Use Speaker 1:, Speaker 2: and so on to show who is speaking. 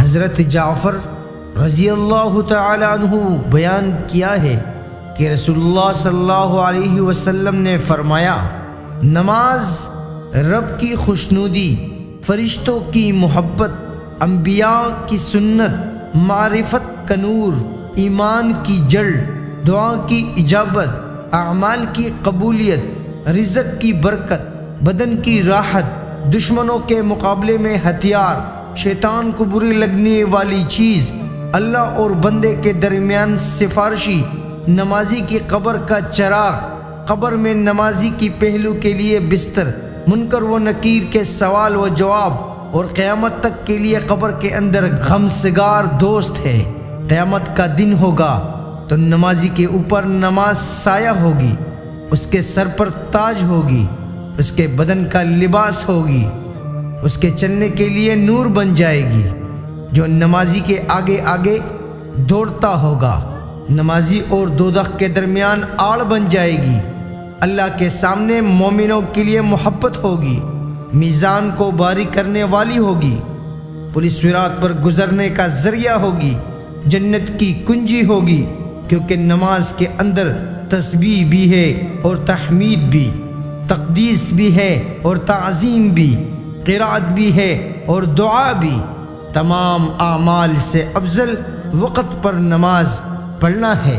Speaker 1: حضرت جعفر رضی اللہ تعالی عنہ بیان کیا ہے کہ رسول اللہ صلی اللہ علیہ وسلم نے فرمایا، نماز رب کی خوشنودی، فرشتوں کی محبت، انبیاء کی سنت، معرفت کا نور، ایمان کی جڑ، دعا کی اجابت، اعمال کی قبولیت، رزق کی برکت، بدن کی راحت، دشمنوں کے مقابلے میں ہتھیار، شیطان کو بری لگنے والی چیز، اللہ اور بندے کے درمیان سفارشی، نمازی کی قبر کا چراغ، قبر میں نمازی کی پہلو کے لیے بستر، منکر و نکیر کے سوال و جواب، اور قیامت تک کے لیے قبر کے اندر غمسگار دوست ہے۔ قیامت کا دن ہوگا تو نمازی کے اوپر نماز سایہ ہوگی، اس کے سر پر تاج ہوگی، اس کے بدن کا لباس ہوگی، اس کے چلنے کے لیے نور بن جائے گی۔ جو نمازی کے آگے آگے دوڑتا ہوگا، نمازی اور دوزخ کے درمیان آڑ بن جائے گی۔ اللہ کے سامنے مومنوں کے لیے محبت ہوگی، میزان کو باری کرنے والی ہوگی، پولیس صراط پر گزرنے کا ذریعہ ہوگی، جنت کی کنجی ہوگی، کیونکہ نماز کے اندر تسبیح بھی ہے اور تحمید بھی، تقدیس بھی ہے اور تعظیم بھی، قرات بھی ہے اور دعا بھی۔ تمام اعمال سے افضل وقت پر نماز پڑھنا ہے۔